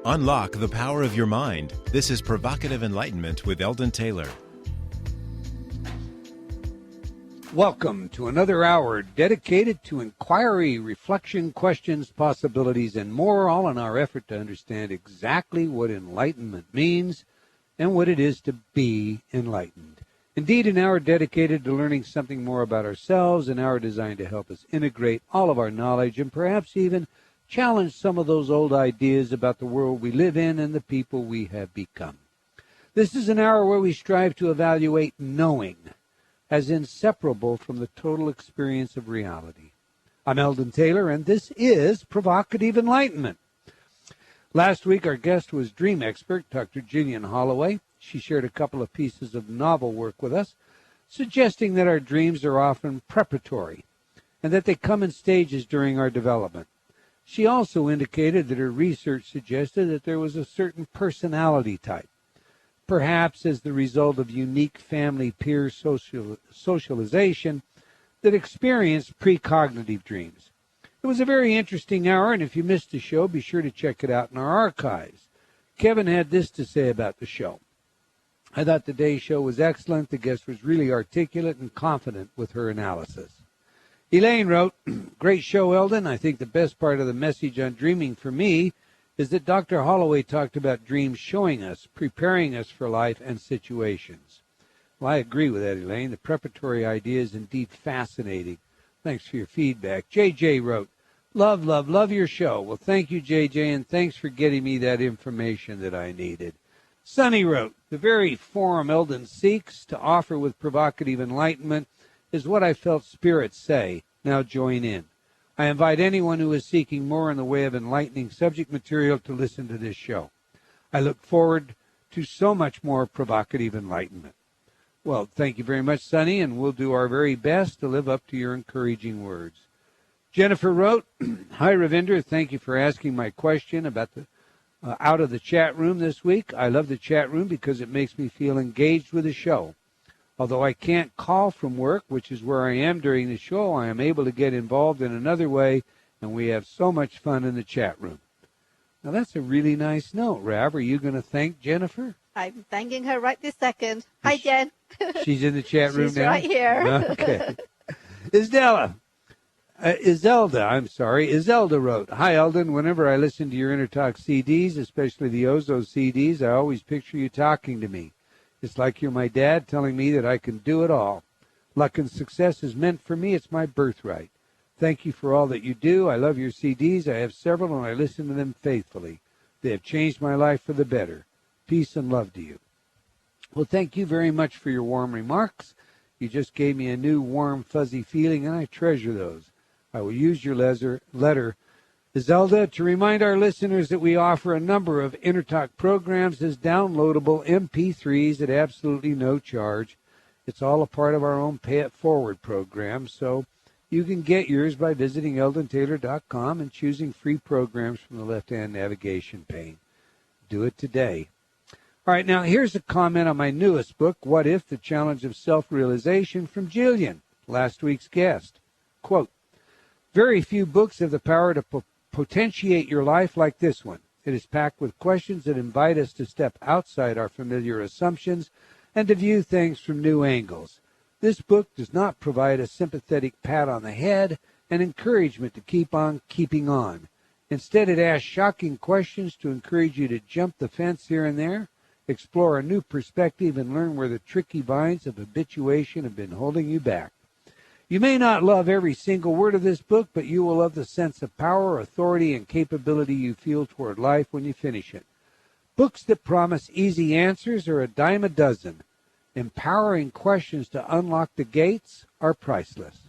Unlock the power of your mind. This is Provocative Enlightenment with Eldon Taylor. Welcome to another hour dedicated to inquiry, reflection, questions, possibilities, and more, all in our effort to understand exactly what enlightenment means and what it is to be enlightened. Indeed, an hour dedicated to learning something more about ourselves, an hour designed to help us integrate all of our knowledge and perhaps even challenge some of those old ideas about the world we live in and the people we have become. This is an hour where we strive to evaluate knowing as inseparable from the total experience of reality. I'm Eldon Taylor, and this is Provocative Enlightenment. Last week, our guest was dream expert Dr. Jillian Holloway. She shared a couple of pieces of novel work with us, suggesting that our dreams are often preparatory and that they come in stages during our development. She also indicated that her research suggested that there was a certain personality type, perhaps as the result of unique family peer socialization, that experienced precognitive dreams. It was a very interesting hour, and if you missed the show, be sure to check it out in our archives. Kevin had this to say about the show. I thought today's show was excellent. The guest was really articulate and confident with her analysis. Elaine wrote, great show, Eldon. I think the best part of the message on dreaming for me is that Dr. Holloway talked about dreams showing us, preparing us for life and situations. Well, I agree with that, Elaine. The preparatory idea is indeed fascinating. Thanks for your feedback. JJ wrote, love your show. Well, thank you, JJ, and thanks for getting me that information that I needed. Sonny wrote, the very forum Eldon seeks to offer with provocative enlightenment is what I felt spirits say. Now join in. I invite anyone who is seeking more in the way of enlightening subject material to listen to this show. I look forward to so much more provocative enlightenment. Well, thank you very much, Sonny, and we'll do our very best to live up to your encouraging words. Jennifer wrote, hi, Ravinder. Thank you for asking my question about the out of the chat room this week. I love the chat room because it makes me feel engaged with the show. Although I can't call from work, which is where I am during the show, I am able to get involved in another way, and we have so much fun in the chat room. Now, that's a really nice note, Rav. Are you going to thank Jennifer? I'm thanking her right this second. Hi, Jen. She's in the chat room She's now? right here. Okay. Izelda wrote, hi, Eldon. Whenever I listen to your Intertalk CDs, especially the Ozo CDs, I always picture you talking to me. It's like you're my dad telling me that I can do it all. Luck and success is meant for me. It's my birthright. Thank you for all that you do. I love your CDs. I have several, and I listen to them faithfully. They have changed my life for the better. Peace and love to you. Well, thank you very much for your warm remarks. You just gave me a new warm, fuzzy feeling, and I treasure those. I will use your letter, Zelda, to remind our listeners that we offer a number of Intertalk programs as downloadable MP3s at absolutely no charge. It's all a part of our own Pay It Forward program, so you can get yours by visiting eldontaylor.com and choosing free programs from the left-hand navigation pane. Do it today. All right, now here's a comment on my newest book, What If? The Challenge of Self-Realization, from Jillian, last week's guest. Quote, very few books have the power to potentiate your life like this one. It is packed with questions that invite us to step outside our familiar assumptions and to view things from new angles. This book does not provide a sympathetic pat on the head and encouragement to keep on keeping on. Instead, it asks shocking questions to encourage you to jump the fence here and there, explore a new perspective, and learn where the tricky vines of habituation have been holding you back. You may not love every single word of this book, but you will love the sense of power, authority, and capability you feel toward life when you finish it. Books that promise easy answers are a dime a dozen. Empowering questions to unlock the gates are priceless.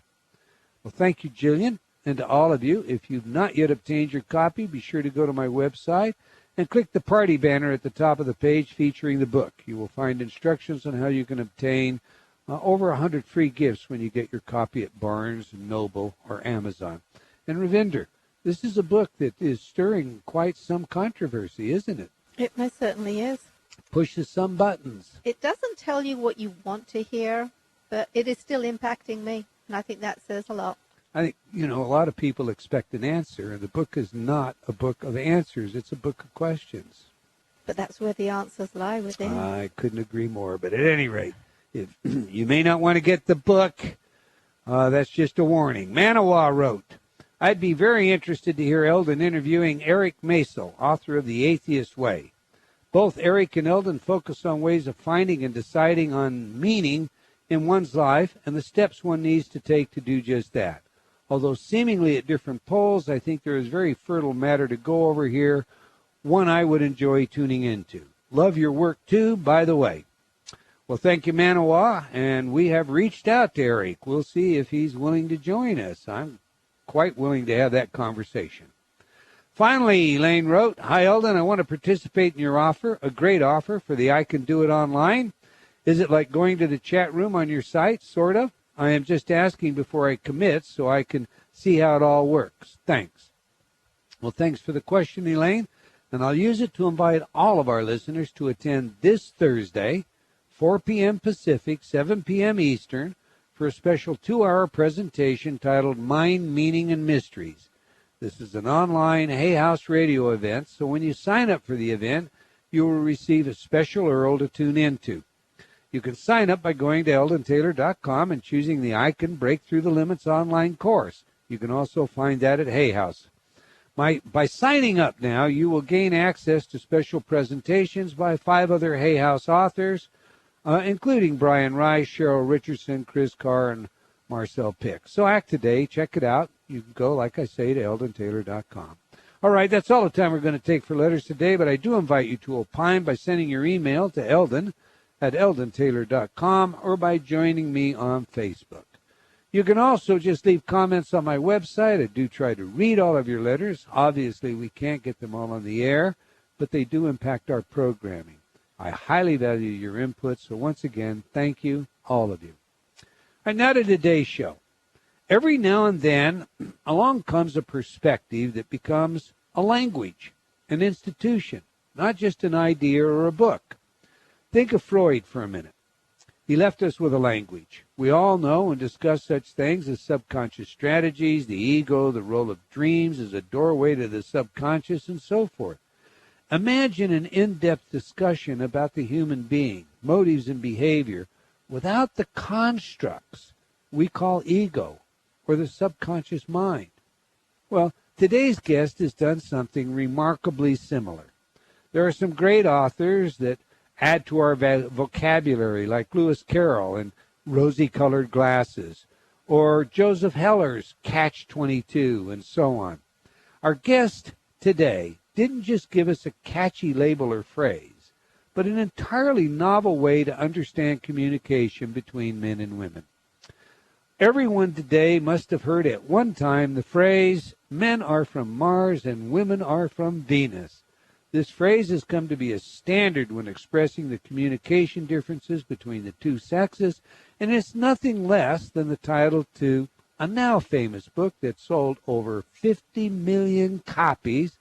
Well, thank you, Jillian, and to all of you. If you've not yet obtained your copy, be sure to go to my website and click the party banner at the top of the page featuring the book. You will find instructions on how you can obtain over 100 free gifts when you get your copy at Barnes & Noble or Amazon. And Ravinder, this is a book that is stirring quite some controversy, isn't it? It most certainly is. Pushes some buttons. It doesn't tell you what you want to hear, but it is still impacting me, and I think that says a lot. I think, a lot of people expect an answer, and the book is not a book of answers. It's a book of questions. But that's where the answers lie within. I couldn't agree more. But at any rate, if you may not want to get the book, that's just a warning. Manawa wrote, I'd be very interested to hear Eldon interviewing Eric Maisel, author of The Atheist Way. Both Eric and Eldon focus on ways of finding and deciding on meaning in one's life and the steps one needs to take to do just that. Although seemingly at different poles, I think there is very fertile matter to go over here, one I would enjoy tuning into. Love your work, too, by the way. Well, thank you, Manawa, and we have reached out to Eric. We'll see if he's willing to join us. I'm quite willing to have that conversation. Finally, Elaine wrote, Hi, Eldon, I want to participate in your offer, a great offer for the I Can Do It online. Is it like going to the chat room on your site, sort of? I am just asking before I commit so I can see how it all works. Thanks. Well, thanks for the question, Elaine, and I'll use it to invite all of our listeners to attend this Thursday, 4 p.m. Pacific, 7 p.m. Eastern, for a special 2-hour presentation titled Mind, Meaning, and Mysteries. This is an online Hay House radio event, so when you sign up for the event, you will receive a special URL to tune into. You can sign up by going to eldontaylor.com and choosing the I Can Break Through the Limits online course. You can also find that at Hay House. By signing up now, you will gain access to special presentations by 5 other Hay House authors, including Brian Rice, Cheryl Richardson, Chris Carr, and Marcel Pick. So act today. Check it out. You can go, like I say, to eldontaylor.com. All right, that's all the time we're going to take for letters today, but I do invite you to opine by sending your email to eldon@eldontaylor.com or by joining me on Facebook. You can also just leave comments on my website. I do try to read all of your letters. Obviously, we can't get them all on the air, but they do impact our programming. I highly value your input, so once again, thank you, all of you. All right, now to today's show. Every now and then, along comes a perspective that becomes a language, an institution, not just an idea or a book. Think of Freud for a minute. He left us with a language. We all know and discuss such things as subconscious strategies, the ego, the role of dreams as a doorway to the subconscious, and so forth. Imagine an in-depth discussion about the human being, motives and behavior, without the constructs we call ego or the subconscious mind. Well, today's guest has done something remarkably similar. There are some great authors that add to our vocabulary, like Lewis Carroll and Rosy-Colored Glasses, or Joseph Heller's Catch-22, and so on. Our guest today didn't just give us a catchy label or phrase, but an entirely novel way to understand communication between men and women. Everyone today must have heard at one time the phrase, men are from Mars and women are from Venus. This phrase has come to be a standard when expressing the communication differences between the two sexes, and it's nothing less than the title to a now famous book that sold over 50 million copies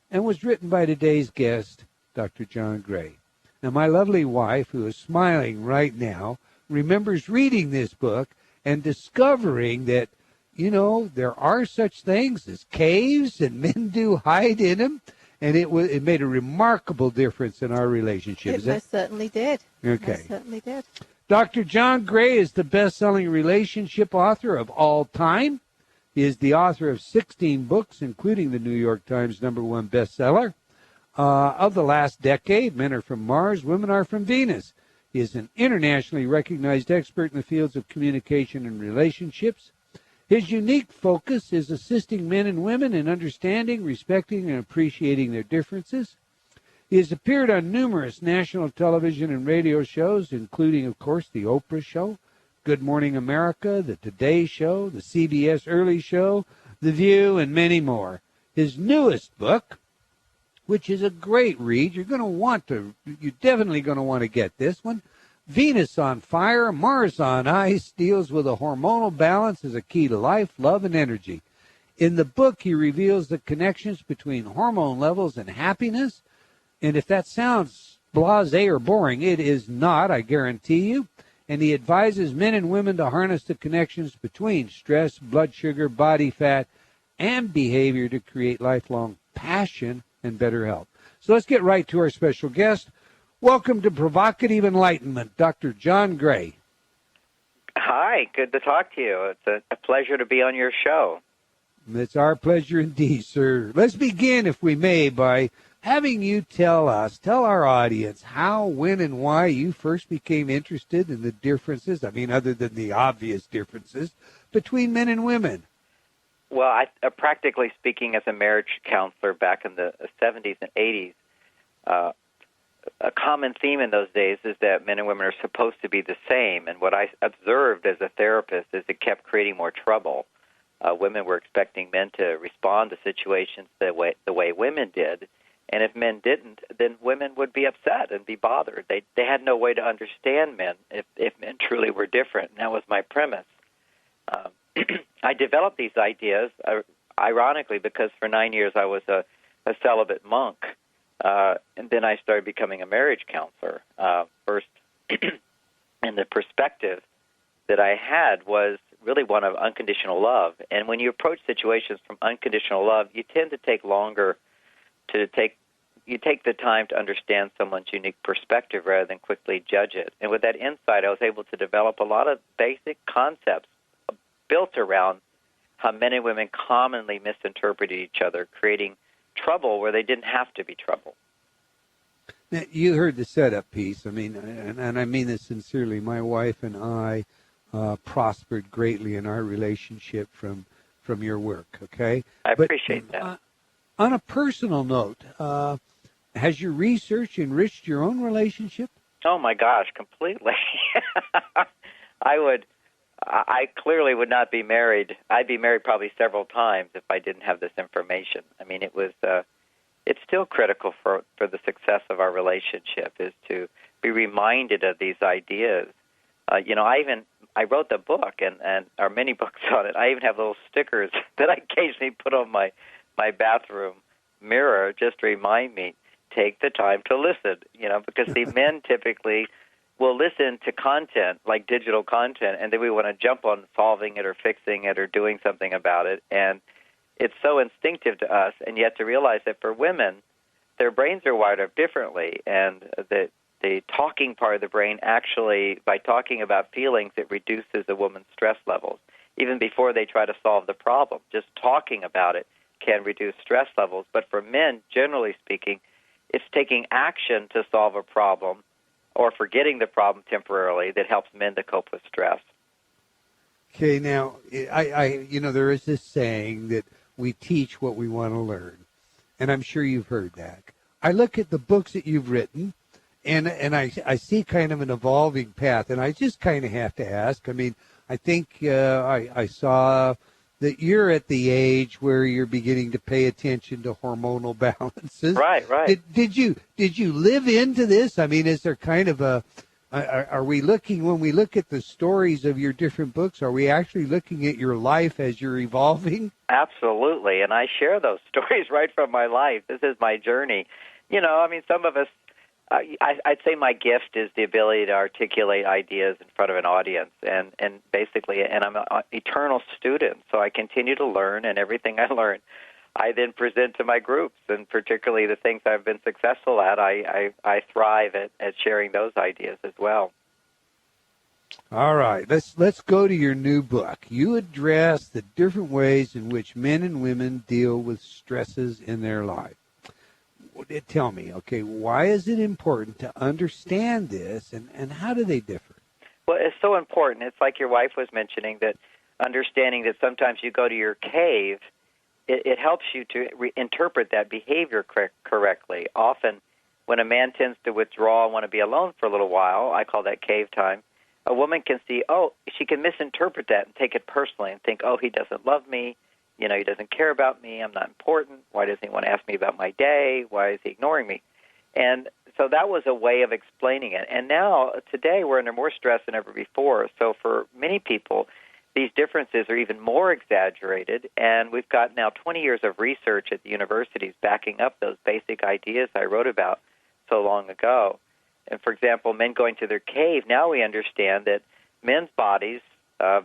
and was written by today's guest, Dr. John Gray. Now, my lovely wife, who is smiling right now, remembers reading this book and discovering that, there are such things as caves and men do hide in them. And it made a remarkable difference in our relationship. It most certainly did. Okay. Most certainly did. Dr. John Gray is the best-selling relationship author of all time. He is the author of 16 books, including the New York Times #1 bestseller. Of the last decade, Men Are From Mars, Women Are From Venus. He is an internationally recognized expert in the fields of communication and relationships. His unique focus is assisting men and women in understanding, respecting, and appreciating their differences. He has appeared on numerous national television and radio shows, including, of course, The Oprah Show, Good Morning America, The Today Show, The CBS Early Show, The View, and many more. His newest book, which is a great read, you're definitely going to want to get this one, Venus on Fire, Mars on Ice, deals with a hormonal balance as a key to life, love, and energy. In the book, he reveals the connections between hormone levels and happiness. And if that sounds blasé or boring, it is not, I guarantee you. and he advises men and women to harness the connections between stress, blood sugar, body fat, and behavior to create lifelong passion and better health. So let's get right to our special guest. Welcome to Provocative Enlightenment, Dr. John Gray. Hi, good to talk to you. It's a pleasure to be on your show. It's our pleasure indeed, sir. Let's begin, if we may, by having you tell our audience how, when, and why you first became interested in the differences, other than the obvious differences, between men and women. Well, practically speaking, as a marriage counselor back in the 70s and 80s, a common theme in those days is that men and women are supposed to be the same. And what I observed as a therapist is it kept creating more trouble. Women were expecting men to respond to situations the way women did. And if men didn't, then women would be upset and be bothered. They had no way to understand men if men truly were different. And that was my premise. I developed these ideas, ironically, because for 9 years I was a celibate monk. And then I started becoming a marriage counselor. First, and the perspective that I had was really one of unconditional love. And when you approach situations from unconditional love, you tend to take longer you take the time to understand someone's unique perspective rather than quickly judge it. And with that insight, I was able to develop a lot of basic concepts built around how men and women commonly misinterpreted each other, creating trouble where they didn't have to be trouble. Now, you heard the setup piece. And I mean this sincerely. My wife and I prospered greatly in our relationship from your work, okay? I appreciate that. On a personal note, has your research enriched your own relationship? Oh, my gosh, completely. I clearly would not be married. I'd be married probably several times if I didn't have this information. It's still critical for the success of our relationship is to be reminded of these ideas. I wrote the book and or many books on it. I even have little stickers that I occasionally put on my bathroom mirror just to remind me, take the time to listen, because the men typically will listen to content, like digital content, and then we want to jump on solving it or fixing it or doing something about it. And it's so instinctive to us, and yet to realize that for women, their brains are wired up differently, and the talking part of the brain actually, by talking about feelings, it reduces a woman's stress levels. Even before they try to solve the problem, just talking about it can reduce stress levels. But for men, generally speaking, it's taking action to solve a problem or forgetting the problem temporarily that helps men to cope with stress. Okay, now, there is this saying that we teach what we want to learn, and I'm sure you've heard that. I look at the books that you've written, and I see kind of an evolving path, and I just kind of have to ask. I think I saw that you're at the age where you're beginning to pay attention to hormonal balances. Right. Did you live into this? Is there kind of are we looking, when we look at the stories of your different books, are we actually looking at your life as you're evolving? Absolutely, and I share those stories right from my life. This is my journey. Some of us, I'd say my gift is the ability to articulate ideas in front of an audience, and I'm an eternal student, so I continue to learn, and everything I learn, I then present to my groups, and particularly the things I've been successful at, I thrive at sharing those ideas as well. All right, let's go to your new book. You address the different ways in which men and women deal with stresses in their life. Tell me, okay, why is it important to understand this, and how do they differ? Well, it's so important. It's like your wife was mentioning, that understanding that sometimes you go to your cave, it helps you to interpret that behavior correctly. Often, when a man tends to withdraw and want to be alone for a little while, I call that cave time, a woman can see, she can misinterpret that and take it personally and think, he doesn't love me. He doesn't care about me. I'm not important. Why doesn't he want to ask me about my day? Why is he ignoring me? And so that was a way of explaining it. And now, today, we're under more stress than ever before. So for many people, these differences are even more exaggerated. And we've got now 20 years of research at the universities backing up those basic ideas I wrote about so long ago. And for example, men going to their cave, now we understand that men's bodies,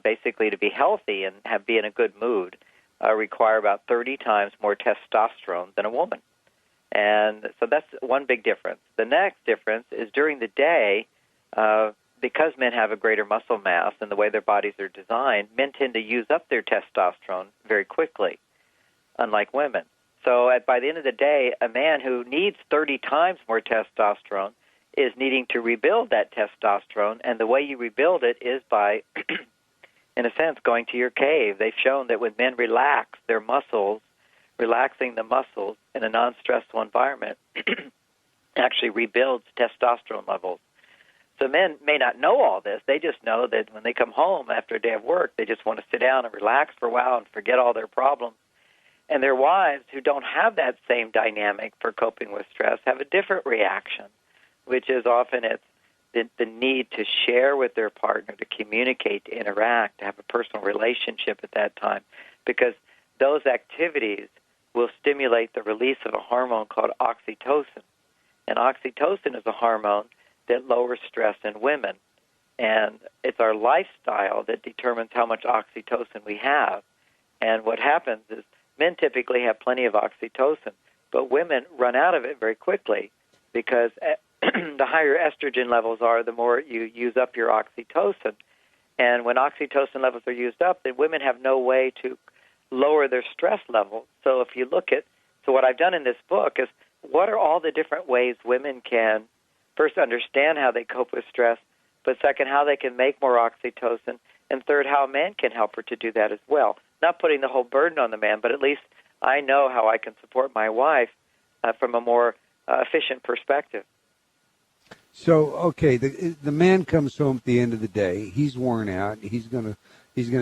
basically to be healthy and be in a good mood, require about 30 times more testosterone than a woman. And so that's one big difference. The next difference is during the day, because men have a greater muscle mass and the way their bodies are designed, men tend to use up their testosterone very quickly, unlike women. So by the end of the day, a man who needs 30 times more testosterone is needing to rebuild that testosterone, and the way you rebuild it is by, in a sense, going to your cave. They've shown that when men relax their muscles, relaxing the muscles in a non-stressful environment actually rebuilds testosterone levels. So men may not know all this. They just know that when they come home after a day of work, they just want to sit down and relax for a while and forget all their problems. And their wives, who don't have that same dynamic for coping with stress, have a different reaction, which is often it's the need to share with their partner, to communicate, to interact, to have a personal relationship at that time, because those activities will stimulate the release of a hormone called oxytocin. And oxytocin is a hormone that lowers stress in women. And it's our lifestyle that determines how much oxytocin we have. And what happens is men typically have plenty of oxytocin, but women run out of it very quickly because the higher estrogen levels are, the more you use up your oxytocin. And when oxytocin levels are used up, then women have no way to lower their stress level. So if you look at, so what I've done in this book is, what are all the different ways women can first understand how they cope with stress, but second, how they can make more oxytocin, and third, how a man can help her to do that as well. Not putting the whole burden on the man, but at least I know how I can support my wife from a more efficient perspective. So, okay, the man comes home at the end of the day. He's worn out. He's gonna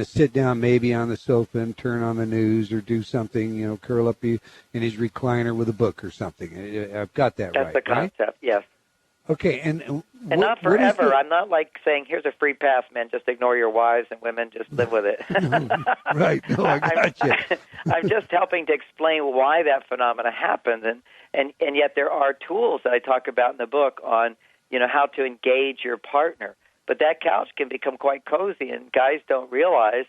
sit down maybe on the sofa and turn on the news or do something, curl up in his recliner with a book or something. I've got that right. That's the concept, right? Yes. Okay, and not forever. I'm not like saying, here's a free pass, men, just ignore your wives, and women just live with it. Right. No, I got you. I'm just helping to explain why that phenomena happens, and yet there are tools that I talk about in the book on, how to engage your partner. But that couch can become quite cozy, and guys don't realize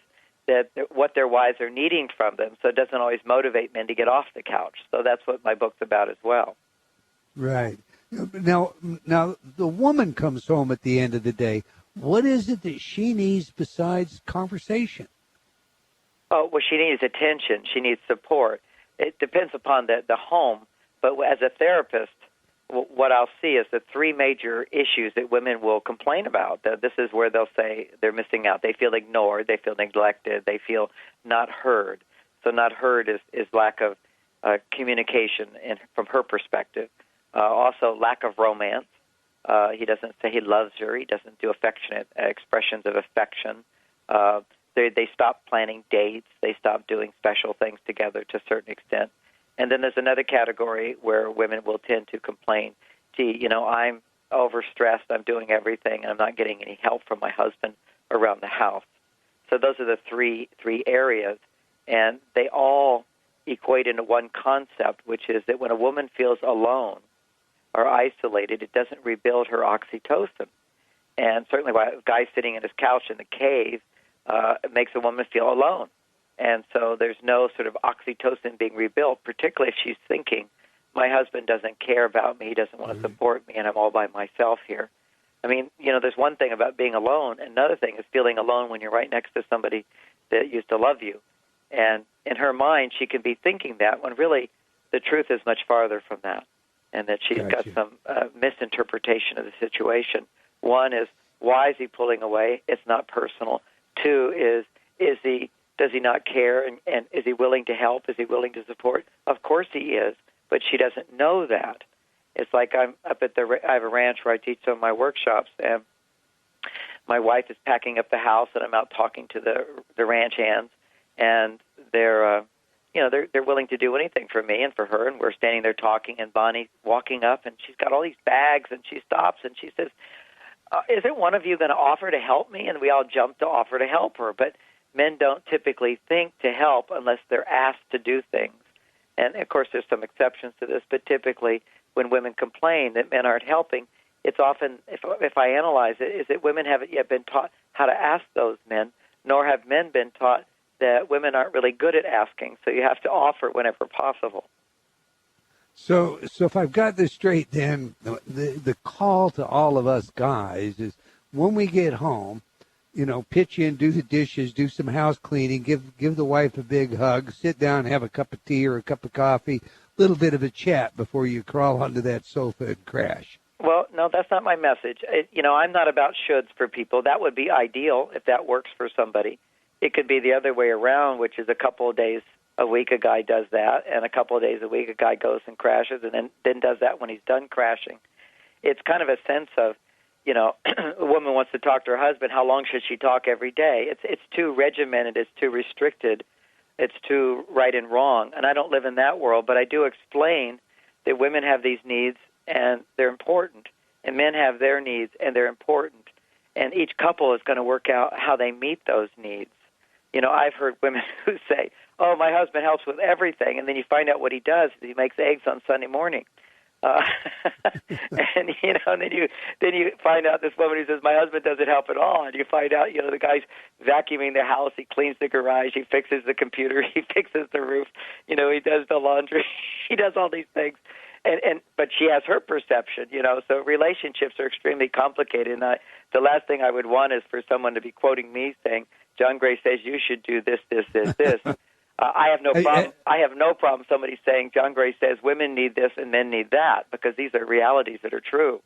that what their wives are needing from them, so it doesn't always motivate men to get off the couch. So that's what my book's about as well. Right. Now, the woman comes home at the end of the day. What is it that she needs besides conversation? Oh, well, she needs attention. She needs support. It depends upon the home. But as a therapist, what I'll see is the three major issues that women will complain about. This is where they'll say they're missing out. They feel ignored. They feel neglected. They feel not heard. So not heard is lack of communication from her perspective. Also, lack of romance. He doesn't say he loves her. He doesn't do affectionate expressions of affection. They stop planning dates. They stop doing special things together to a certain extent. And then there's another category where women will tend to complain, gee, I'm overstressed, I'm doing everything, and I'm not getting any help from my husband around the house. So those are the three areas, and they all equate into one concept, which is that when a woman feels alone or isolated, it doesn't rebuild her oxytocin. And certainly a guy sitting in his couch in the cave it makes a woman feel alone. And so there's no sort of oxytocin being rebuilt, particularly if she's thinking, my husband doesn't care about me, he doesn't want to support me, and I'm all by myself here. I mean, there's one thing about being alone. Another thing is feeling alone when you're right next to somebody that used to love you. And in her mind, she can be thinking that when really the truth is much farther from that, and that she's got some misinterpretation of the situation. One is, why is he pulling away? It's not personal. Two is does he not care, and is he willing to help? Is he willing to support? Of course he is, but she doesn't know that. It's like I'm up at I have a ranch where I teach some of my workshops, and my wife is packing up the house, and I'm out talking to the ranch hands, and they're willing to do anything for me and for her, and we're standing there talking, and Bonnie's walking up, and she's got all these bags, and she stops, and she says, isn't one of you going to offer to help me? And we all jump to offer to help her, but men don't typically think to help unless they're asked to do things. And, of course, there's some exceptions to this, but typically when women complain that men aren't helping, it's often, if I analyze it, is that women haven't yet been taught how to ask those men, nor have men been taught that women aren't really good at asking, so you have to offer whenever possible. So if I've got this straight, then the call to all of us guys is when we get home, pitch in, do the dishes, do some house cleaning, give the wife a big hug, sit down, have a cup of tea or a cup of coffee, a little bit of a chat before you crawl onto that sofa and crash. Well, no, that's not my message. I'm not about shoulds for people. That would be ideal if that works for somebody. It could be the other way around, which is a couple of days a week a guy does that, and a couple of days a week a guy goes and crashes, and then does that when he's done crashing. It's kind of a sense of, a woman wants to talk to her husband. How long should she talk every day? It's too regimented. It's too restricted. It's too right and wrong. And I don't live in that world, but I do explain that women have these needs, and they're important, and men have their needs, and they're important. And each couple is going to work out how they meet those needs. I've heard women who say, "Oh, my husband helps with everything," and then you find out what he does. He makes eggs on Sunday morning. And then you find out this woman who says, "My husband doesn't help at all," and you find out the guy's vacuuming the house, he cleans the garage, he fixes the computer, he fixes the roof, he does the laundry, he does all these things, but she has her perception, So relationships are extremely complicated, and the last thing I would want is for someone to be quoting me saying, "John Gray says you should do this, this, this, this." I have no problem. I have no problem somebody saying John Gray says women need this and men need that, because these are realities that are true.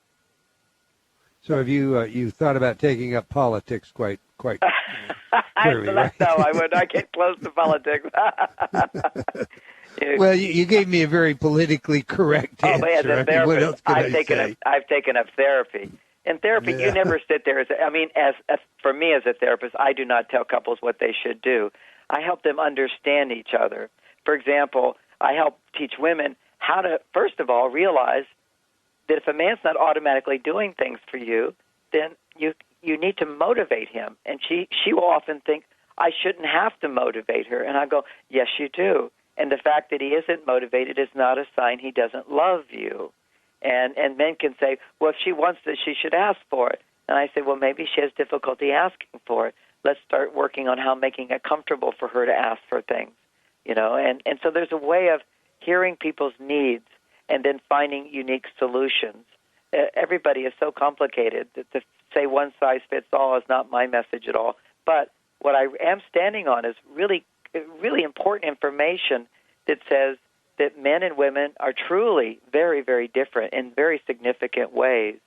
So have you thought about taking up politics quite clearly, right? No, I would not get close to politics. Well, you gave me a very politically correct answer. As a therapist, what else can I say? I've taken up therapy. In therapy, you never sit there. For me as a therapist, I do not tell couples what they should do. I help them understand each other. For example, I help teach women how to, first of all, realize that if a man's not automatically doing things for you, then you need to motivate him. And she will often think, "I shouldn't have to motivate her." And I go, "Yes, you do. And the fact that he isn't motivated is not a sign he doesn't love you." And men can say, "Well, if she wants this, she should ask for it." And I say, "Well, maybe she has difficulty asking for it. Let's start working on how making it comfortable for her to ask for things." And so there's a way of hearing people's needs and then finding unique solutions. Everybody is so complicated that to say one size fits all is not my message at all. But what I am standing on is really, really important information that says that men and women are truly very, very different in very significant ways.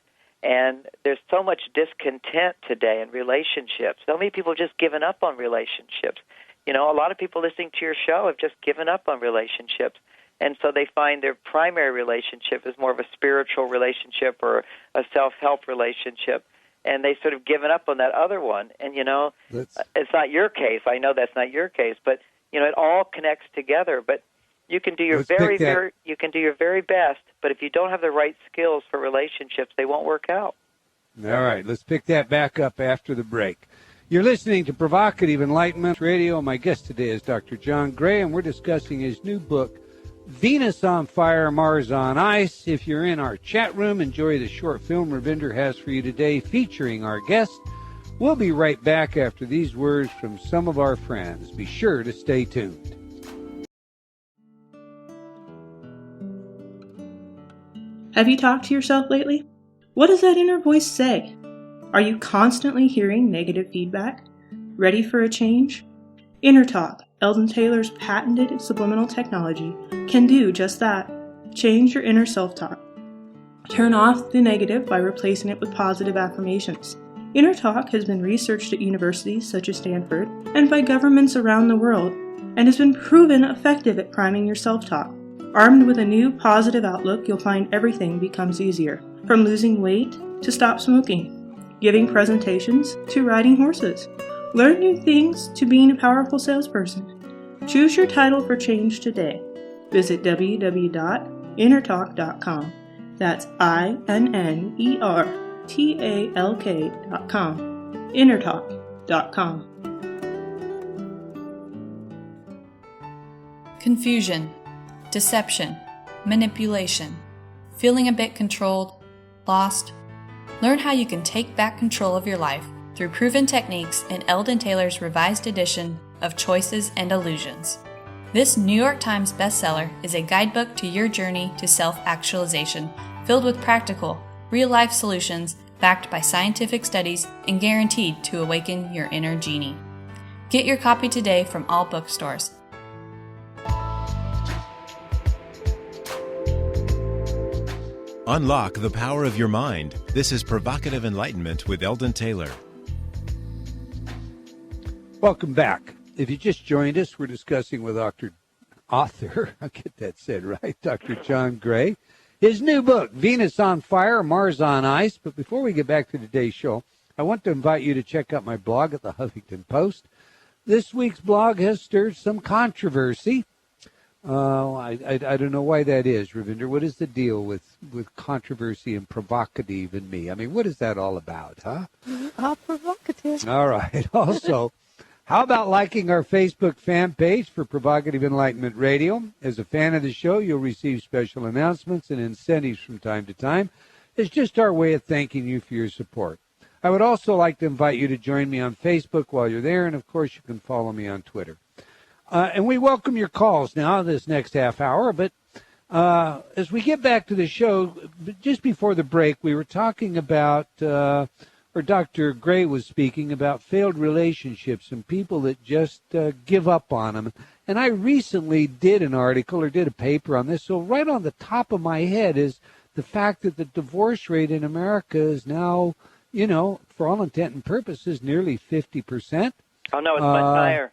And there's so much discontent today in relationships. So many people have just given up on relationships. A lot of people listening to your show have just given up on relationships. And so they find their primary relationship is more of a spiritual relationship or a self-help relationship. And they sort of given up on that other one. And, it's not your case. I know that's not your case. But, it all connects together. But you can do your very best, but if you don't have the right skills for relationships, they won't work out. All right, let's pick that back up after the break. You're listening to Provocative Enlightenment Radio. My guest today is Dr. John Gray, and we're discussing his new book, Venus on Fire, Mars on Ice. If you're in our chat room, enjoy the short film Ravinder has for you today featuring our guest. We'll be right back after these words from some of our friends. Be sure to stay tuned. Have you talked to yourself lately? What does that inner voice say? Are you constantly hearing negative feedback? Ready for a change? Inner Talk, Eldon Taylor's patented subliminal technology, can do just that. Change your inner self-talk. Turn off the negative by replacing it with positive affirmations. Inner Talk has been researched at universities such as Stanford and by governments around the world, and has been proven effective at priming your self-talk. Armed with a new positive outlook, you'll find everything becomes easier. From losing weight to stop smoking, giving presentations to riding horses. Learn new things to being a powerful salesperson. Choose your title for change today. Visit www.innertalk.com. That's INNERTALK.com. Innertalk.com. Confusion, deception, manipulation, feeling a bit controlled, lost, Learn how you can take back control of your life through proven techniques in Eldon Taylor's revised edition of Choices and Illusions. This New York Times bestseller is a guidebook to your journey to self-actualization, filled with practical, real-life solutions backed by scientific studies and guaranteed to awaken your inner genie. Get your copy today from all bookstores. Unlock the power of your mind. This is Provocative Enlightenment with Eldon Taylor. Welcome back. If you just joined us, we're discussing with author, I'll get that said right, Dr. John Gray, his new book, Venus on Fire, Mars on Ice. But before we get back to today's show, I want to invite you to check out my blog at the Huffington Post. This week's blog has stirred some controversy. I don't know why that is, Ravinder. What is the deal with controversy and provocative in me? I mean, what is that all about, huh? You are provocative. All right. Also, how about liking our Facebook fan page for Provocative Enlightenment Radio? As a fan of the show, you'll receive special announcements and incentives from time to time. It's just our way of thanking you for your support. I would also like to invite you to join me on Facebook while you're there, and of course you can follow me on Twitter. And we welcome your calls now this next half hour. But as we get back to the show, just before the break, we were talking about, or Dr. Gray was speaking about failed relationships and people that just give up on them. And I recently did an article or did a paper on this. So right on the top of my head is the fact that the divorce rate in America is now, for all intent and purposes, nearly 50%. Oh, no, it's much higher.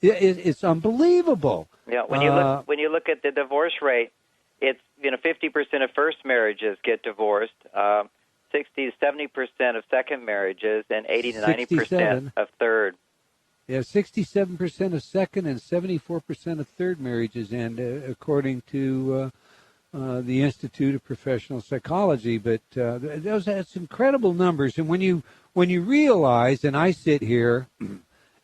It's unbelievable. Yeah, when you look at the divorce rate, it's 50% of first marriages get divorced, 60 to 70% of second marriages, and 80 to 90% of third. Yeah, 67% of second and 74% of third marriages, and according to the Institute of Professional Psychology. But that's incredible numbers, and when you realize, and I sit here.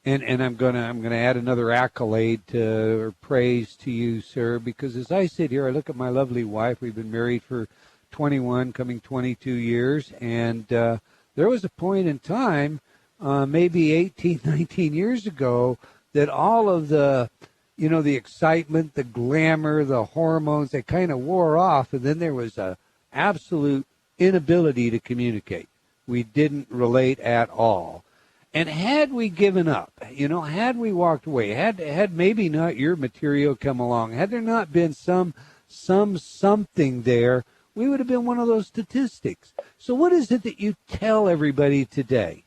And I'm gonna add another accolade or praise to you, sir, because as I sit here, I look at my lovely wife. We've been married for 21, coming 22 years, and there was a point in time, maybe 18, 19 years ago, that all of the, the excitement, the glamour, the hormones, they kind of wore off, and then there was a absolute inability to communicate. We didn't relate at all. And had we given up, had we walked away, had maybe not your material come along, had there not been something there, we would have been one of those statistics. So what is it that you tell everybody today?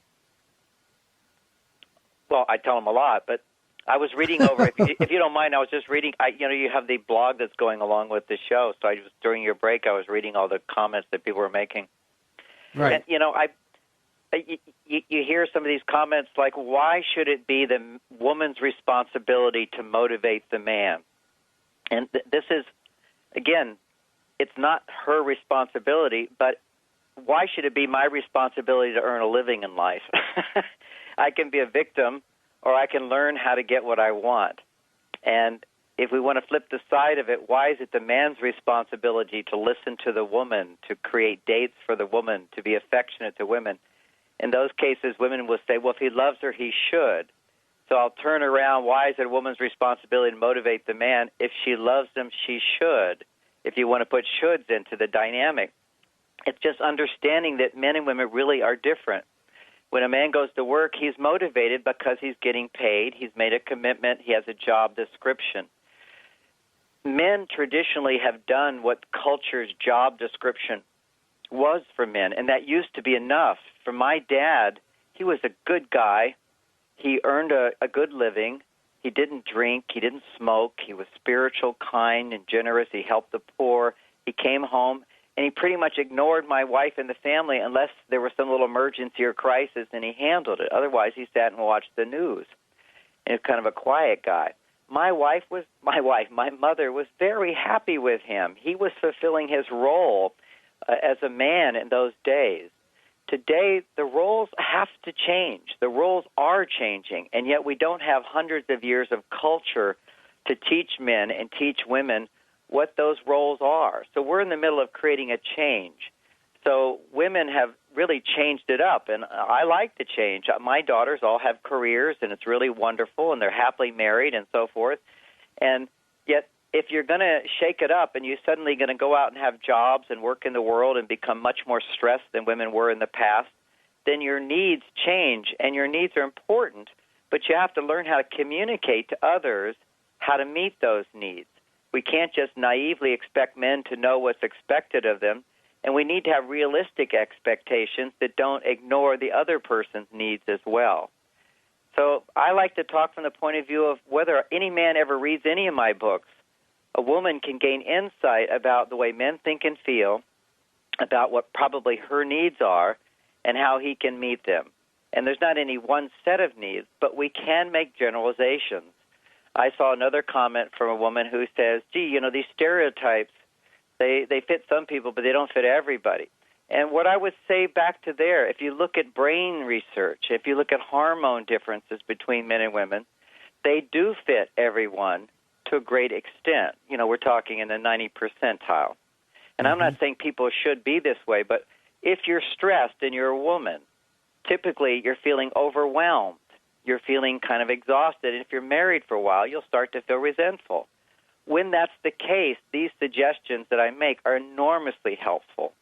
Well, I tell them a lot, but I was reading over, if you don't mind, I was just reading, you have the blog that's going along with the show, so during your break, I was reading all the comments that people were making. Right. And, you hear some of these comments like, why should it be the woman's responsibility to motivate the man? And this is, again, it's not her responsibility, but why should it be my responsibility to earn a living in life? I can be a victim, or I can learn how to get what I want. And if we want to flip the side of it, why is it the man's responsibility to listen to the woman, to create dates for the woman, to be affectionate to women? In those cases, women will say, well, if he loves her, he should. So I'll turn around, why is it a woman's responsibility to motivate the man? If she loves him, she should. If you want to put shoulds into the dynamic, it's just understanding that men and women really are different. When a man goes to work, he's motivated because he's getting paid, he's made a commitment, he has a job description. Men traditionally have done what culture's job description was for men, and that used to be enough. For my dad, he was a good guy. He earned a good living. He didn't drink. He didn't smoke. He was spiritual, kind, and generous. He helped the poor. He came home, and he pretty much ignored my wife and the family unless there was some little emergency or crisis, and he handled it. Otherwise, he sat and watched the news. And he was kind of a quiet guy. My mother was very happy with him. He was fulfilling his role as a man in those days. Today, the roles have to change. The roles are changing, and yet we don't have hundreds of years of culture to teach men and teach women what those roles are. So we're in the middle of creating a change. So women have really changed it up, and I like the change. My daughters all have careers, and it's really wonderful, and they're happily married and so forth. And yet, if you're going to shake it up and you're suddenly going to go out and have jobs and work in the world and become much more stressed than women were in the past, then your needs change, and your needs are important, but you have to learn how to communicate to others how to meet those needs. We can't just naively expect men to know what's expected of them, and we need to have realistic expectations that don't ignore the other person's needs as well. So I like to talk from the point of view of whether any man ever reads any of my books, a woman can gain insight about the way men think and feel, about what probably her needs are, and how he can meet them. And there's not any one set of needs, but we can make generalizations. I saw another comment from a woman who says, gee, these stereotypes, they fit some people, but they don't fit everybody. And what I would say back to there, if you look at brain research, if you look at hormone differences between men and women, they do fit everyone to a great extent. We're talking in the 90 percentile. And I'm not saying people should be this way, but if you're stressed and you're a woman, typically you're feeling overwhelmed. You're feeling kind of exhausted. And if you're married for a while, you'll start to feel resentful. When that's the case, these suggestions that I make are enormously helpful.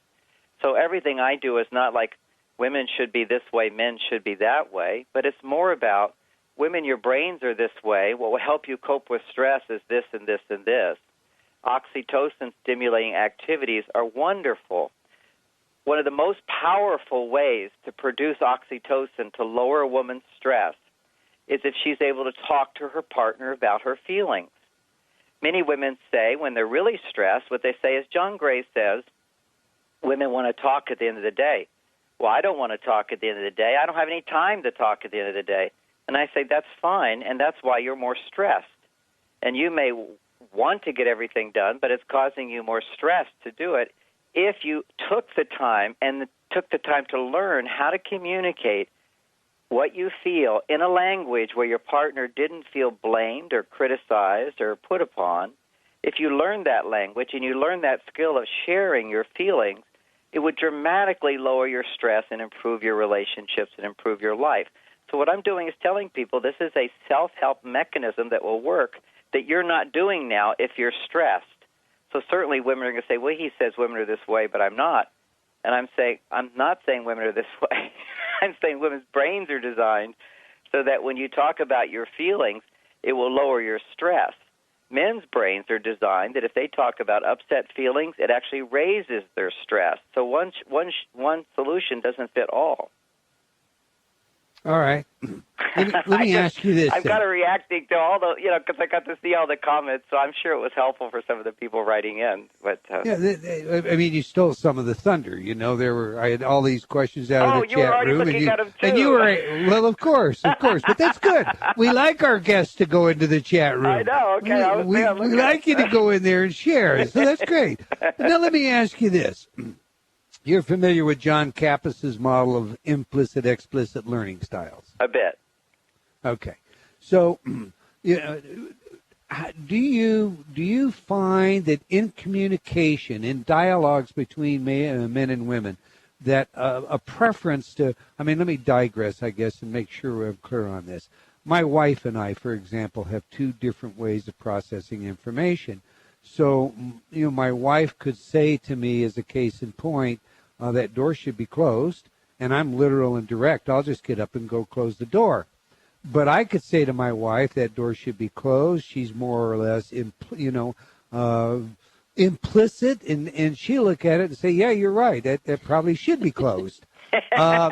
So everything I do is not like women should be this way, men should be that way, but it's more about women, your brains are this way. What will help you cope with stress is this and this and this. Oxytocin-stimulating activities are wonderful. One of the most powerful ways to produce oxytocin to lower a woman's stress is if she's able to talk to her partner about her feelings. Many women say when they're really stressed, what they say is, John Gray says, women want to talk at the end of the day. Well, I don't want to talk at the end of the day. I don't have any time to talk at the end of the day. And I say, that's fine, and that's why you're more stressed. And you may want to get everything done, but it's causing you more stress to do it. If you took the time to learn how to communicate what you feel in a language where your partner didn't feel blamed or criticized or put upon, if you learn that language and you learn that skill of sharing your feelings, it would dramatically lower your stress and improve your relationships and improve your life. So what I'm doing is telling people this is a self-help mechanism that will work that you're not doing now if you're stressed. So certainly women are going to say, well, he says women are this way, but I'm not. And I'm not saying women are this way. I'm saying women's brains are designed so that when you talk about your feelings, it will lower your stress. Men's brains are designed that if they talk about upset feelings, it actually raises their stress. So one solution doesn't fit all. All right. Let me ask you this. I've got to reacting to all the, because I got to see all the comments, so I'm sure it was helpful for some of the people writing in. But I mean, you stole some of the thunder. I had all these questions out of the chat room. Oh, you were already looking at them too. And you were, well, of course, but that's good. We like our guests to go into the chat room. I know. Okay, we like you to go in there and share, so that's great. Now let me ask you this. You're familiar with John Kappas' model of implicit, explicit learning styles? A bit. Okay. So, do you find that in communication, in dialogues between men and women, that a preference to, let me digress, I guess, and make sure I'm clear on this. My wife and I, for example, have two different ways of processing information. So, my wife could say to me, as a case in point, that door should be closed, and I'm literal and direct. I'll just get up and go close the door. But I could say to my wife that door should be closed. She's more or less, implicit, and she'll look at it and say, yeah, you're right. That probably should be closed. Do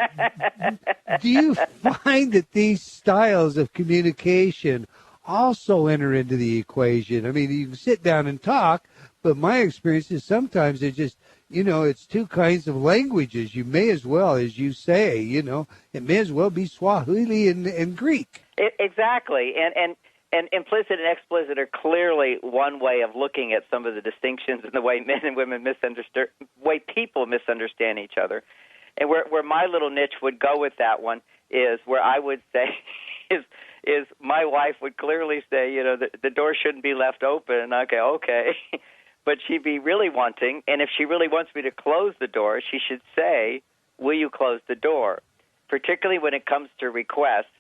you find that these styles of communication also enter into the equation? You can sit down and talk, but my experience is sometimes it's just, it's two kinds of languages. You may as well, as you say, it may as well be Swahili and Greek. Exactly. And implicit and explicit are clearly one way of looking at some of the distinctions in the way men and women way people misunderstand each other. And where my little niche would go with that one is where I would say is my wife would clearly say, the door shouldn't be left open. Okay. but she'd be really wanting, and if she really wants me to close the door, she should say, will you close the door? Particularly when it comes to requests,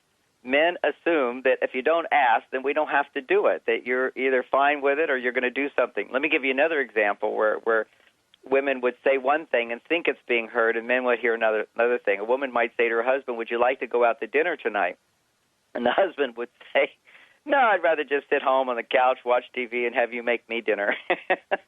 men assume that if you don't ask, then we don't have to do it, that you're either fine with it or you're going to do something. Let me give you another example where women would say one thing and think it's being heard, and men would hear another thing. A woman might say to her husband, would you like to go out to dinner tonight? And the husband would say, no, I'd rather just sit home on the couch, watch TV, and have you make me dinner.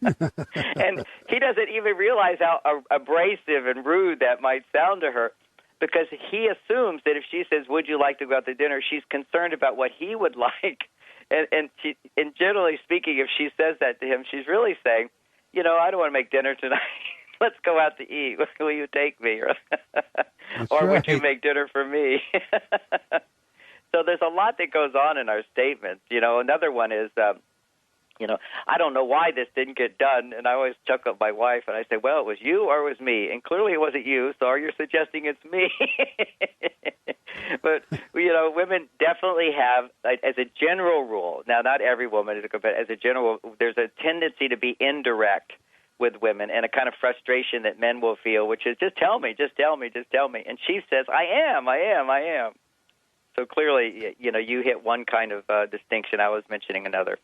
And he doesn't even realize how abrasive and rude that might sound to her, because he assumes that if she says, would you like to go out to dinner, she's concerned about what he would like. And generally speaking, if she says that to him, she's really saying, I don't want to make dinner tonight. Let's go out to eat. Will you take me? Or would you make dinner for me? So there's a lot that goes on in our statements. Another one is, I don't know why this didn't get done, and I always chuckle at my wife, and I say, well, it was you or it was me, and clearly it wasn't you, so you're suggesting it's me. But, women definitely have, as a general rule, now not every woman, but as a general, there's a tendency to be indirect with women and a kind of frustration that men will feel, which is, just tell me. And she says, I am. So clearly, you hit one kind of distinction. I was mentioning another.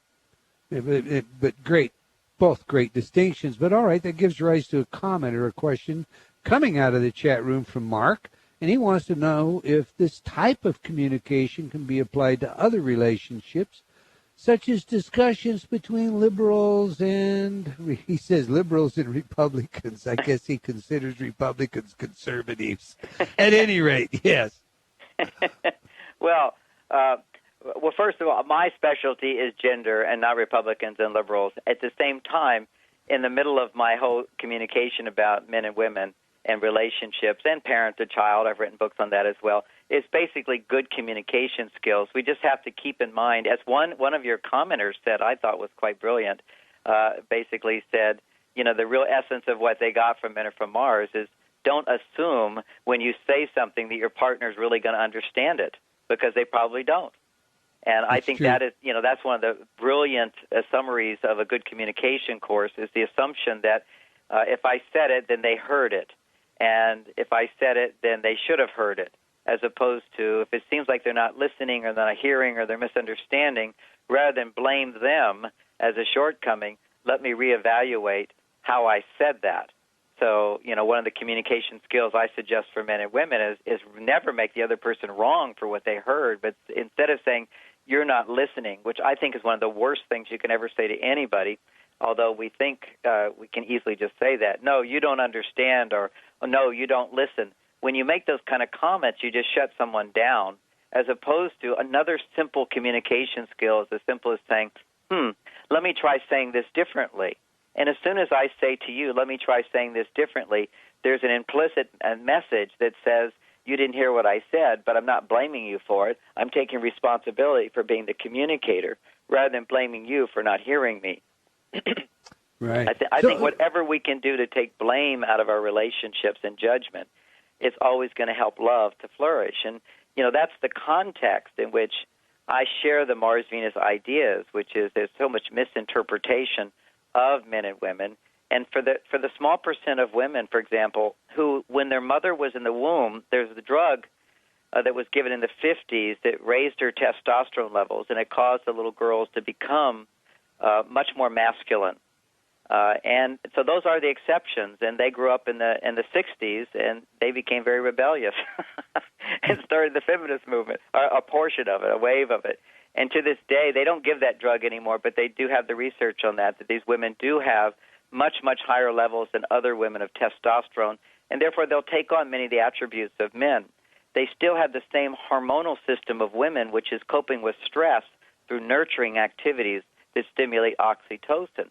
But great, both great distinctions. But all right, that gives rise to a comment or a question coming out of the chat room from Mark, and he wants to know if this type of communication can be applied to other relationships, such as discussions between liberals and, he says, liberals and Republicans. I guess he considers Republicans conservatives. At any rate, yes. Well, first of all, my specialty is gender and not Republicans and liberals. At the same time, in the middle of my whole communication about men and women and relationships and parent to child, I've written books on that as well, it's basically good communication skills. We just have to keep in mind, as one of your commenters said, I thought was quite brilliant, basically said, the real essence of what they got from Men Are From Mars is don't assume when you say something that your partner's really going to understand it, because they probably don't. And I think that is, that's one of the brilliant summaries of a good communication course, is the assumption that if I said it, then they heard it. And if I said it, then they should have heard it, as opposed to if it seems like they're not listening or they're not hearing or they're misunderstanding, rather than blame them as a shortcoming, let me reevaluate how I said that. So, one of the communication skills I suggest for men and women is never make the other person wrong for what they heard, but instead of saying, you're not listening, which I think is one of the worst things you can ever say to anybody, although we think we can easily just say that. No, you don't understand, or oh, no, you don't listen. When you make those kind of comments, you just shut someone down, as opposed to another simple communication skill is as simple as saying, let me try saying this differently. And as soon as I say to you, let me try saying this differently, there's an implicit message that says, you didn't hear what I said, but I'm not blaming you for it. I'm taking responsibility for being the communicator rather than blaming you for not hearing me. Right. I think whatever we can do to take blame out of our relationships and judgment is always going to help love to flourish. And, that's the context in which I share the Mars-Venus ideas, which is there's so much misinterpretation of men and women. And for the small percent of women, for example, who, when their mother was in the womb, there's the drug that was given in the 50s that raised her testosterone levels, and it caused the little girls to become much more masculine. And so those are the exceptions, and they grew up in the 60s, and they became very rebellious and started the feminist movement, a portion of it, a wave of it. And to this day, they don't give that drug anymore, but they do have the research on that these women do have much, much higher levels than other women of testosterone, and therefore they'll take on many of the attributes of men. They still have the same hormonal system of women, which is coping with stress through nurturing activities that stimulate oxytocin.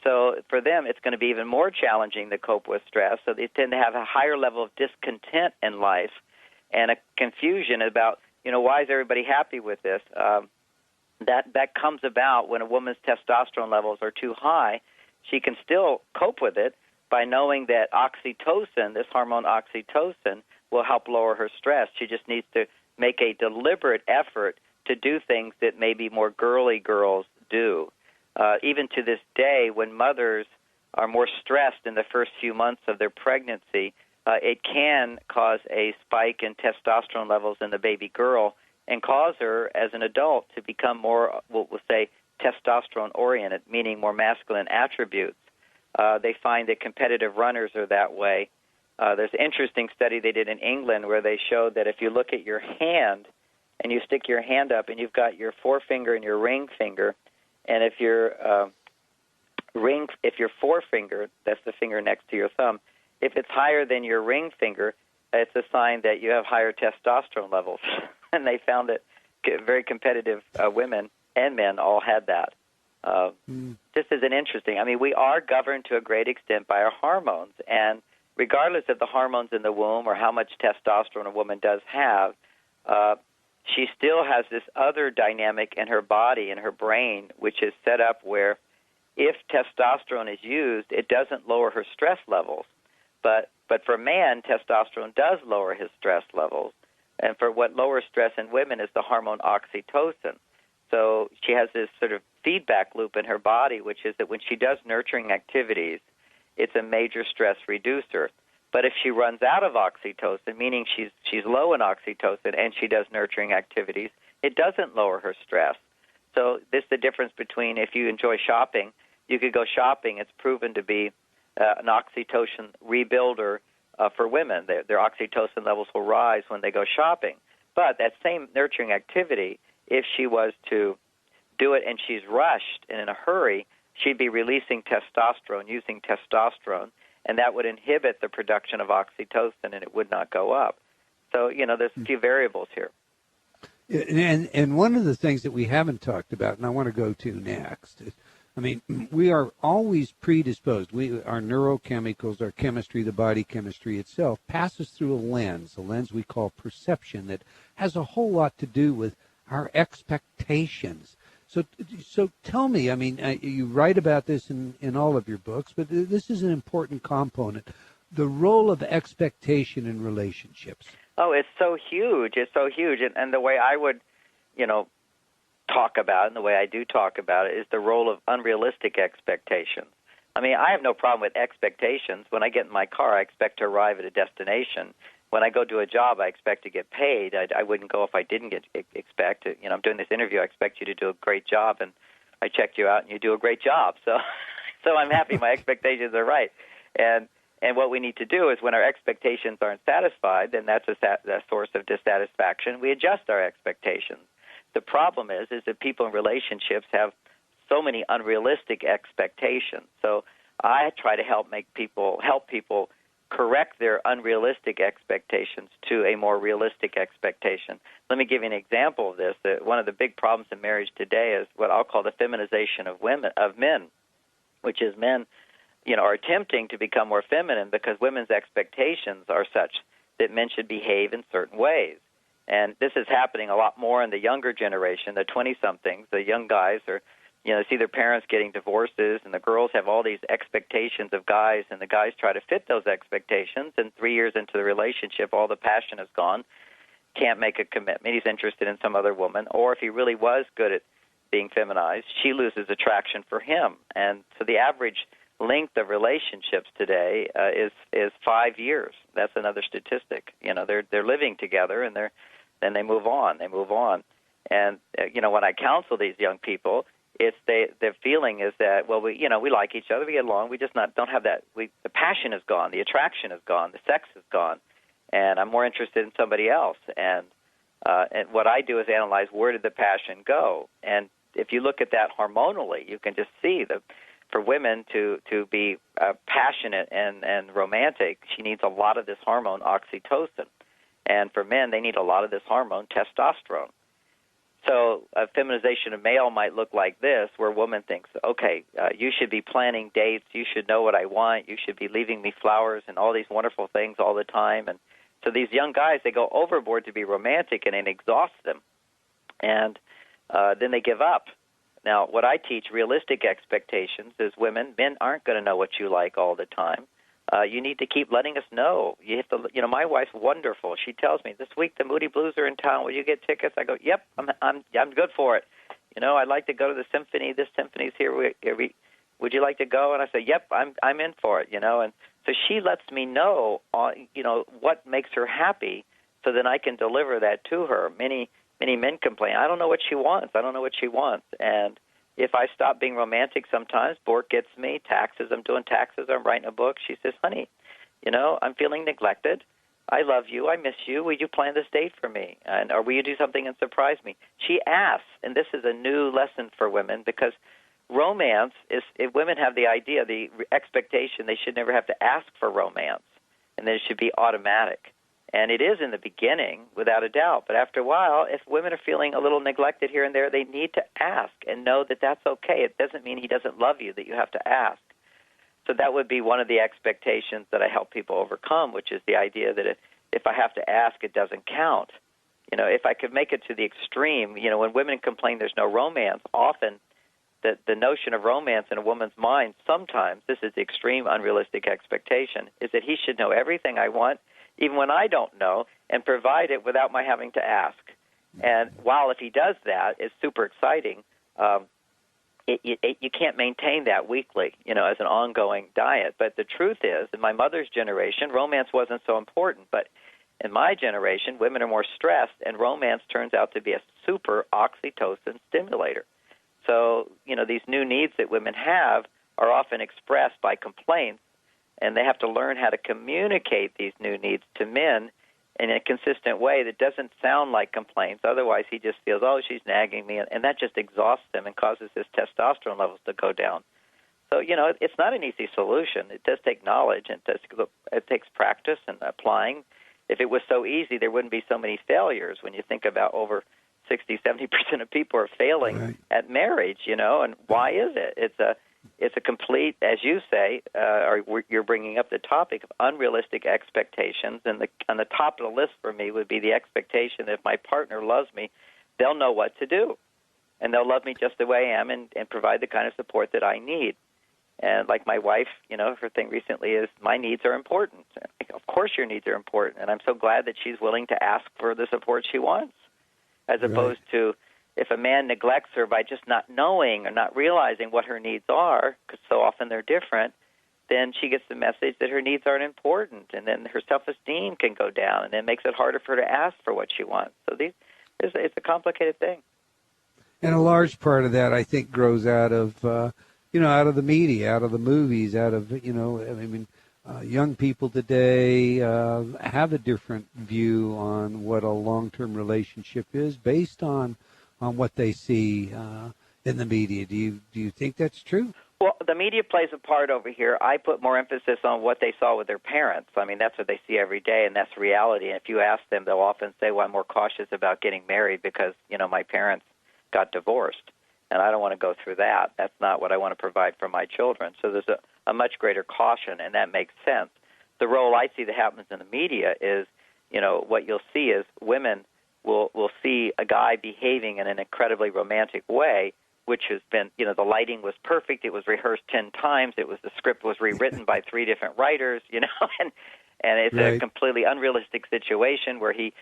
So for them, it's going to be even more challenging to cope with stress, so they tend to have a higher level of discontent in life and a confusion about, why is everybody happy with this? That comes about when a woman's testosterone levels are too high. She can still cope with it by knowing that oxytocin, this hormone oxytocin, will help lower her stress. She just needs to make a deliberate effort to do things that maybe more girly girls do. even to this day, when mothers are more stressed in the first few months of their pregnancy, it can cause a spike in testosterone levels in the baby girl and cause her, as an adult, to become more, we'll say, testosterone-oriented, meaning more masculine attributes. They find that competitive runners are that way. There's an interesting study they did in England where they showed that if you look at your hand and you stick your hand up and you've got your forefinger and your ring finger, and if your forefinger, that's the finger next to your thumb, if it's higher than your ring finger, it's a sign that you have higher testosterone levels. And they found that very competitive women and men all had that. This is an interesting. I mean, we are governed to a great extent by our hormones, and regardless of the hormones in the womb or how much testosterone a woman does have, she still has this other dynamic in her body, in her brain, which is set up where if testosterone is used, it doesn't lower her stress levels. But for man, testosterone does lower his stress levels. And for what lowers stress in women is the hormone oxytocin. So she has this sort of feedback loop in her body, which is that when she does nurturing activities, it's a major stress reducer. But if she runs out of oxytocin, meaning she's low in oxytocin and she does nurturing activities, it doesn't lower her stress. So this is the difference between if you enjoy shopping, you could go shopping. It's proven to be an oxytocin rebuilder for women. Their oxytocin levels will rise when they go shopping. But that same nurturing activity, if she was to do it and she's rushed and in a hurry, she'd be releasing testosterone, using testosterone, and that would inhibit the production of oxytocin and it would not go up. So, there's a few variables here. And one of the things that we haven't talked about, and I want to go to next, is, we are always predisposed. Our neurochemicals, our chemistry, the body chemistry itself, passes through a lens we call perception, that has a whole lot to do with our expectations. So tell me, you write about this in all of your books, but this is an important component, the role of expectation in relationships. Oh, it's so huge. It's so huge. And the way I would, talk about it, and the way I do talk about it, is the role of unrealistic expectations. I have no problem with expectations. When I get in my car, I expect to arrive at a destination. When I go do a job, I expect to get paid. I wouldn't go if I didn't expect it. I'm doing this interview. I expect you to do a great job, and I check you out, and you do a great job. So I'm happy. My expectations are right. And what we need to do is when our expectations aren't satisfied, then that's a source of dissatisfaction. We adjust our expectations. The problem is that people in relationships have so many unrealistic expectations. So I try to help people correct their unrealistic expectations to a more realistic expectation. Let me give you an example of this. One of the big problems in marriage today is what I'll call the feminization of men, which is men, are attempting to become more feminine because women's expectations are such that men should behave in certain ways. And this is happening a lot more in the younger generation, the 20-somethings. The young guys are, see their parents getting divorces, and the girls have all these expectations of guys, and the guys try to fit those expectations, and 3 years into the relationship, all the passion is gone, can't make a commitment, he's interested in some other woman, or if he really was good at being feminized, she loses attraction for him. And so the average length of relationships today is 5 years. That's another statistic. They're living together, and then they move on. And when I counsel these young people, their feeling is that, well, we like each other, we get along, we just don't have that. The passion is gone, the attraction is gone, the sex is gone, and I'm more interested in somebody else. And what I do is analyze, where did the passion go? And if you look at that hormonally, you can just see that for women to be passionate and romantic, she needs a lot of this hormone oxytocin. And for men, they need a lot of this hormone testosterone. So a feminization of male might look like this, where a woman thinks, okay, you should be planning dates, you should know what I want, you should be leaving me flowers and all these wonderful things all the time. And so these young guys, they go overboard to be romantic, and it exhausts them. And then they give up. Now, what I teach, realistic expectations, is men aren't going to know what you like all the time. You need to keep letting us know. You have to, my wife's wonderful. She tells me, this week the Moody Blues are in town. Will you get tickets? I go, yep, I'm good for it. I'd like to go to the symphony. This symphony's here. Would you like to go? And I say, yep, I'm in for it, And so she lets me know, what makes her happy, so then I can deliver that to her. Many men complain, I don't know what she wants. And if I stop being romantic sometimes, Bork gets me, taxes, I'm doing taxes, I'm writing a book. She says, honey, I'm feeling neglected. I love you. I miss you. Will you plan this date for me? Or will you do something and surprise me? She asks, and this is a new lesson for women, because romance is, if women have the idea, the expectation, they should never have to ask for romance, and that it should be automatic. And it is in the beginning, without a doubt. But after a while, if women are feeling a little neglected here and there, they need to ask and know that that's okay. It doesn't mean he doesn't love you that you have to ask. So that would be one of the expectations that I help people overcome, which is the idea that if I have to ask, it doesn't count. If I could make it to the extreme, when women complain there's no romance, often the notion of romance in a woman's mind, sometimes, this is the extreme unrealistic expectation, is that he should know everything I want, even when I don't know, and provide it without my having to ask. And while if he does that, it's super exciting, you can't maintain that weekly, as an ongoing diet. But the truth is, in my mother's generation, romance wasn't so important. But in my generation, women are more stressed, and romance turns out to be a super oxytocin stimulator. So, these new needs that women have are often expressed by complaints, and they have to learn how to communicate these new needs to men in a consistent way that doesn't sound like complaints. Otherwise, he just feels, oh, she's nagging me, and that just exhausts him and causes his testosterone levels to go down. So, it's not an easy solution. It does take knowledge, and it takes practice and applying. If it was so easy, there wouldn't be so many failures. When you think about over 60-70% of people are failing at marriage, and why is it? It's a complete, as you say, or you're bringing up the topic of unrealistic expectations, and on the top of the list for me would be the expectation that if my partner loves me, they'll know what to do, and they'll love me just the way I am and provide the kind of support that I need. And like my wife, her thing recently is, my needs are important. Of course your needs are important, and I'm so glad that she's willing to ask for the support she wants, as opposed to if a man neglects her by just not knowing or not realizing what her needs are, because so often they're different, then she gets the message that her needs aren't important, and then her self-esteem can go down, and it makes it harder for her to ask for what she wants. So it's a complicated thing. And a large part of that, I think, grows out of, out of the media, out of the movies, out of, young people today have a different view on what a long-term relationship is based on what they see in the media. Do you think that's true? Well, the media plays a part over here. I put more emphasis on what they saw with their parents. That's what they see every day, and that's reality. And if you ask them, they'll often say, well, I'm more cautious about getting married because, my parents got divorced, and I don't want to go through that. That's not what I want to provide for my children. So there's a much greater caution, and that makes sense. The role I see that happens in the media is, what you'll see is women will see a guy behaving in an incredibly romantic way, which has been, the lighting was perfect, it was rehearsed 10 times, the script was rewritten by 3 different writers, and it's a completely unrealistic situation where he's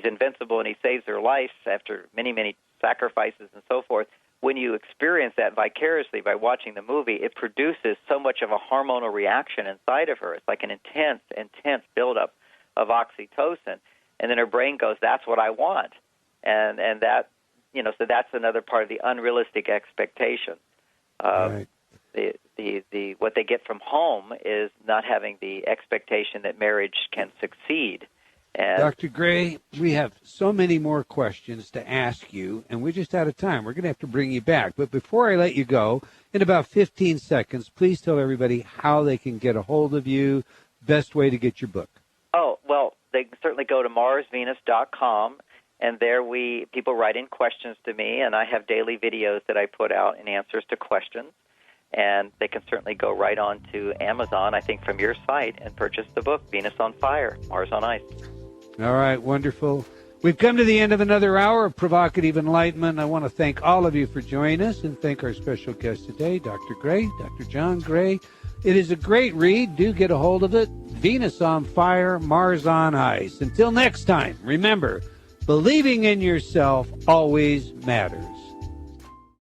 invincible and he saves her life after many, many sacrifices and so forth. When you experience that vicariously by watching the movie, it produces so much of a hormonal reaction inside of her. It's like an intense buildup of oxytocin. And then her brain goes, that's what I want. And that, so that's another part of the unrealistic expectation. What they get from home is not having the expectation that marriage can succeed. And Dr. Gray, we have so many more questions to ask you, and we're just out of time. We're going to have to bring you back. But before I let you go, in about 15 seconds, please tell everybody how they can get a hold of you, best way to get your book. Oh, well, they can certainly go to marsvenus.com, and there people write in questions to me, and I have daily videos that I put out in answers to questions. And they can certainly go right on to Amazon, I think, from your site, and purchase the book, Venus on Fire, Mars on Ice. All right, wonderful. We've come to the end of another hour of Provocative Enlightenment. I want to thank all of you for joining us and thank our special guest today, Dr. Gray, Dr. John Gray. It is a great read. Do get a hold of it. Venus on Fire, Mars on Ice. Until next time, remember, believing in yourself always matters.